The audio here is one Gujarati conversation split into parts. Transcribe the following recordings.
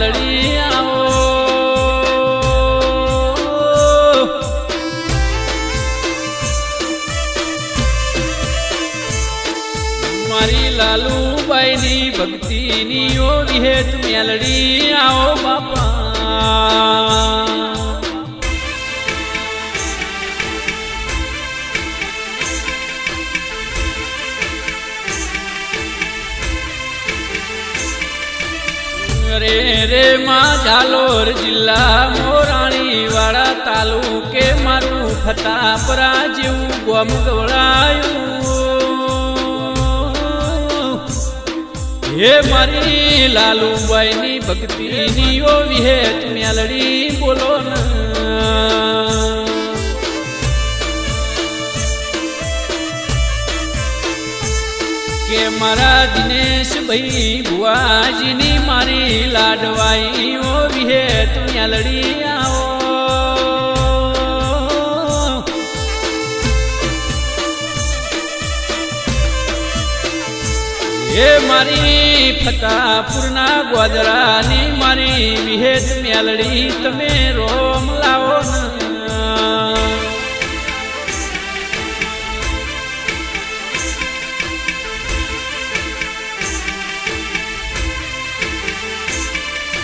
મેલડી આવો મારી લાલુબાઈ ની ભક્તિ ની ઓ વિહેત મેલડી આવો બાપા રે રે માં ઝાલોર જિલ્લા મોરાણી વાળા તાલુકે મારું ફતાપરા જેવું ગોમ ગવડાયું હે મારી લાલુબાઈ ની ભક્તિ ની ઓ વિહેત મેલડી બોલો ને કે મારા દિનેશ ભાઈ ભુવાજીની મારી લાડવાઈ ઓ વિહેત મેલડી આવો એ મારી ફતાપુરના ગોદરાની મારી વિહેત મેલડી તમે રોમ લાવો ને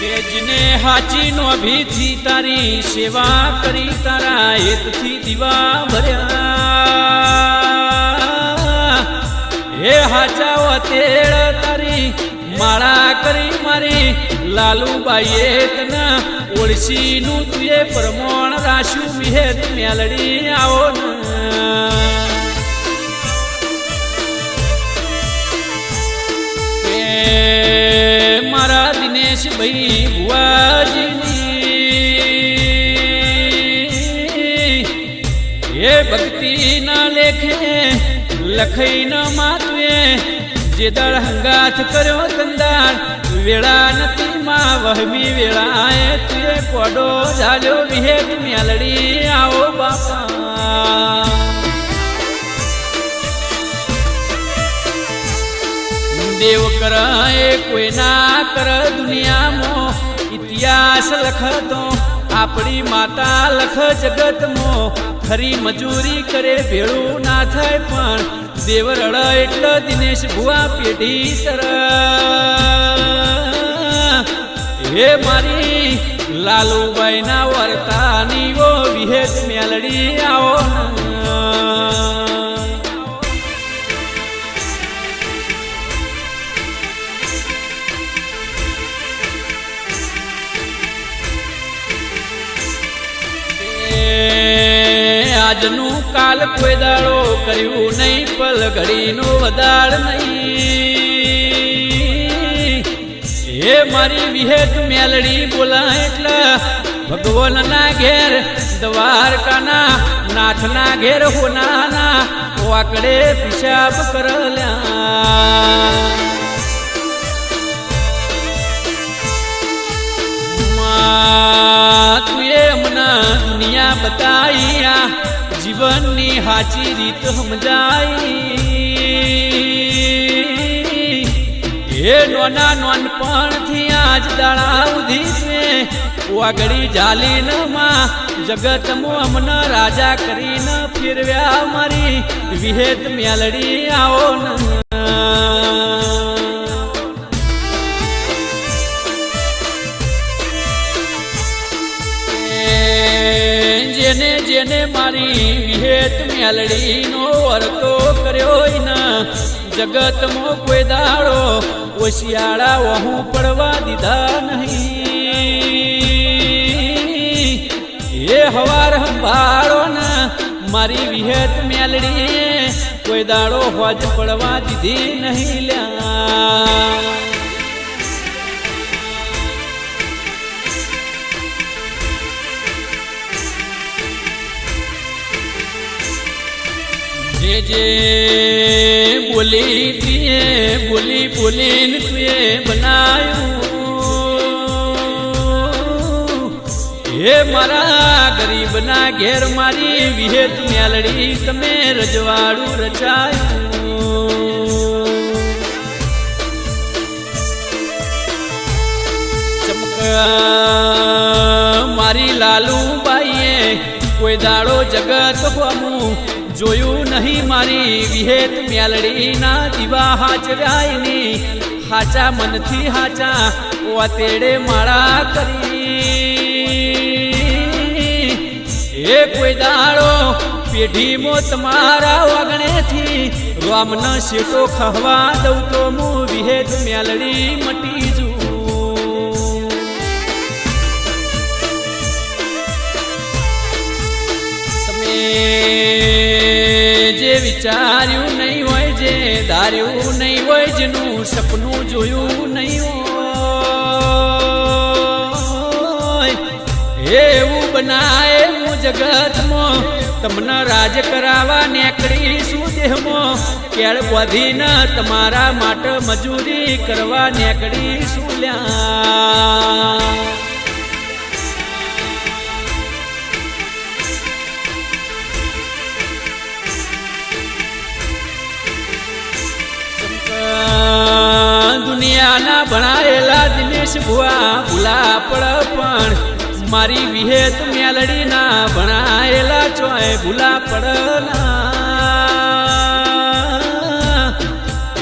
તેજને હાચી નો ભીથી તારી સેવા કરી તારા હેતથી દીવા ભર્યા હે હાચા વતેળ તારી માળા કરી મારી લાલુબાઈએ તને ઓળસી નું તુએ પ્રમોણ રાશું વિહેત મેલડી આવો ને મારા દિનેશ ભાઈ ભુવાજીની એ ભક્તિ ના લેખે લખઈ ન માતુએ જે દળ હંગાથ કર્યો કંદાર વેળા નથી માં વહમી વેળાએ તુએ પોડો ઝાલ્યો વિહેત મેલડી આવો બાપા દેવ કરે કોઈ ના કર દુનિયામાં ઇતિહાસ લખતો આપણી માતા લખ જગતમાં ખરી મજૂરી કરે ભેળું ના થાય પણ દેવ રડ એટલે દિનેશ ભુવા પેઢી તર હે મારી લાલુબાઈ ના વર્તાની ઓ વિહેત મેલડી આવો આજનું કાલ કોઈ દાડો કર્યું નહીં પલ ઘડીનો વદાળ નહીં હે મારી વિહેત મેલડી બોલા એટલે ભગવાન ના ઘેર દ્વારકાના નાથના ઘેર હોનાના વાકડે પિશાબ કરલ્યા તુએ હમણાં દુનિયા બતાયા જીવનની હાચી રીત સમજાઈ હે નોના નોનપણથી આજ દાડા ઉધી વાગડી જાલીન માં જગતમાં અમને રાજા કરીને ફેરવ્યા મારી વિહેત મેલડી આવો ને જેને જેને મારી વિહેત મેલડી નો વર્તો કર્યો ને જગતમાં કોઈ દાડો ઓશિયાળા વહું પડવા દીધા નહીં એ હવાર સંભાળો ને મારી વિહેત મેલડી કોઈ દાડો હોજ પડવા દીધી નહીં લ્યા જે જે બોલી તુએ બોલી બોલીને તુએ બનાયું હે મારા ગરીબના ઘેર મારી વિહેત મેલડી તમે રજવાડું રચાયું ચમક મારી લાલુબાઈએ કોઈ દાડો જગત હોમું જોયું નહીં મારી વિહેત મેલડીના દીવા હાચવ્યાયની હાચા મનથી હાચા વાતેડે માળા કરી એ કોઈ દાડો પેઢીમાં તમારા વાગણેથી રામનો શેટો ખહવા દઉં તો હું વિહેત મેલડી મટી જુ જે વિચાર્યું નહીં હોય જે ધાર્યું નહીં હોય જેનું સપનું જોયું નહીં હોય એવું બનાય હું જગતમાં તમને રાજ કરાવવા નેકડી શું દેહમાં કેળ વધીને તમારા માટે મજૂરી કરવા નેકડી શું લ્યા દુનિયાના ભણાયેલા દિનેશ ભુવા ભૂલા પડ પણ મારી વિહેત મેલડીના ભણાયેલા ચોય ભૂલા પડના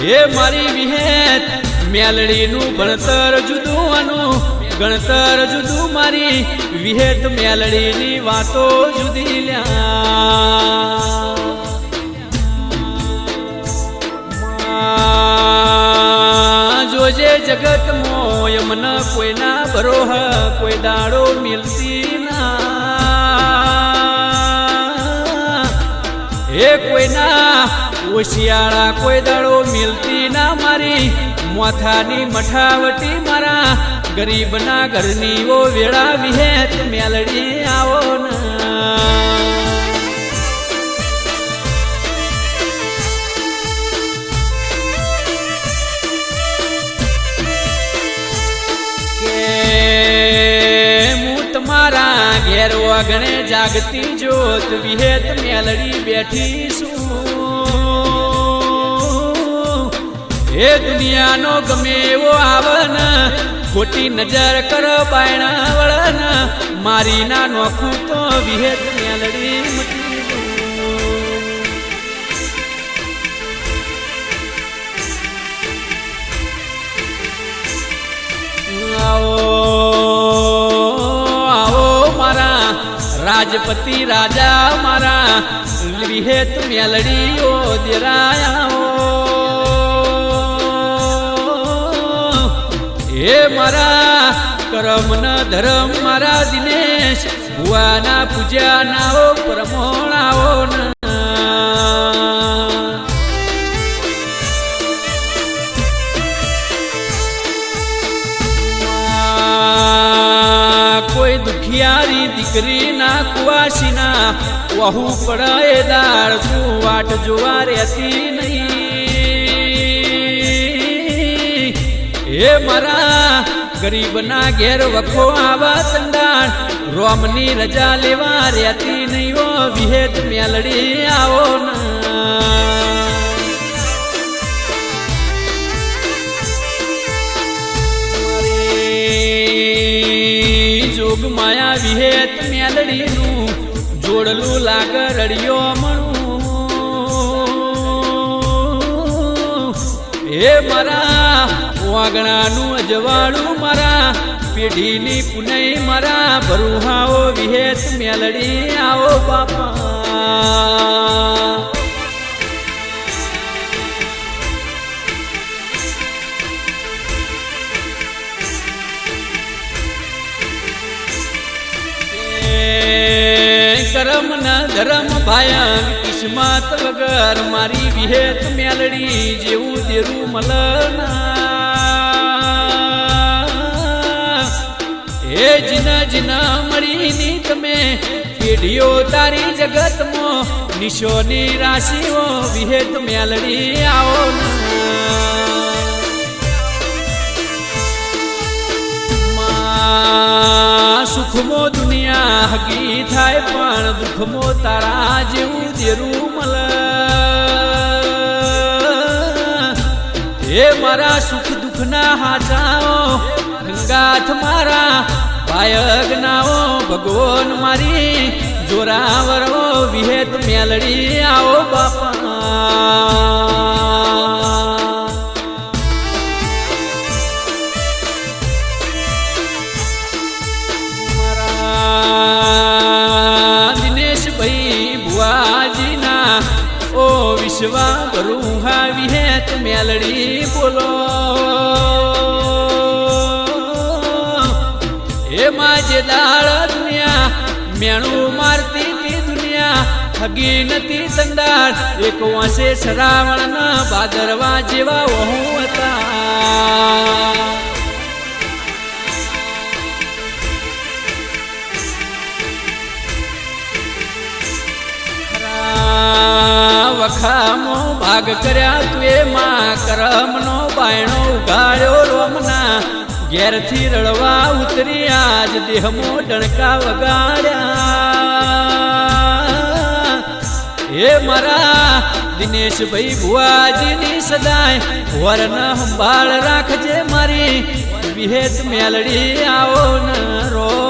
એ મારી વિહેત મેલડીનું ભણતર જુદું અનું ગણતર જુદું મારી વિહેત મેલડીની વાતો જુદી લ્યા જોજે જગત મોય મન કોઈના બરોહ કોઈ દાડો મિલતી ના એ કોઈના ઓશિયાળા કોઈ દાડો મિલતી ના મારી મોથાની મઠાવટી મારા ગરીબના ઘરની ઓ વેળા વિહેત મેલડી આવો ના તમારા ઘેર વાગણે જાગતી જોત વિહેત મેલડી બેઠી છું એ દુનિયાનો ગમે એવો આવન ખોટી નજર કર બાયણા વળન મારી ના નોખું તો વિહેત મેલડી મટી રાજપતિ રાજા મારા વિહેત મેલડીઓ દેરાયા એ મારા કરમ ન ધરમ મારા દિનેશ ભુવાના પૂજા નાઓ પરમોણાઓ કોઈ દુખિયારી દીકરી ના કુવાસીના વહુ પડાય દાળ તું વાટ જોવા રહેતી નહીં એ મારા ગરીબના ઘેર વખો આવા તંડાળ રોમની રજા લેવા રહેતી નહીં ઓ વિહેત મેલડી આવો ના જોગ માયા વિહેત મેલડીનું જોડલું લાગ રડિયો મણું એ મારા વાગણાનું અજવાળું મારા પેઢીની પુનઈ મારા ભરુહાઓ વિહેત મેલડી આવો બાપા કરમ ના ધરમ ભાયા કિસ્મત વગર મારી વિહેત મેલડી જેવું દેરું મલના એ જીના જીના મળીની તમે પેઢીઓ તારી જગતમાં નિશોની રાશિઓ વિહેત મેલડી આવો સુખમો દુનિયા હગી થાય પણ દુઃખમો તારા જેવું દેરું મલ એ મારા સુખ દુઃખના હાચાઓ ગંગા નાથ મારા ભાયગનાઓ ભગવાન મારી જોરાવરો વિહેત મેલડી આવો બાપા વિશ્વા બરુહા વિહેત મેલડી બોલો એમાં જે દાળ દુનિયા મેણું મારતી તી દુનિયા હગી નથી તંડાર એક વાંસે શ્રાવણ ના ભાદરવા જેવા વહુ હતા વખામો ભાગ કર્યા તુએ માં કરમનો બાયણો ઉગાડ્યો રોમના ઘેરથી રળવા ઉતરી આજ દેહમો ડણકા વગાડ્યા હે મારા દિનેશભાઈ ભુવાજીની સદાય વરના સંભાળ રાખજે મારી વિહેત મેલડી આવો ન રો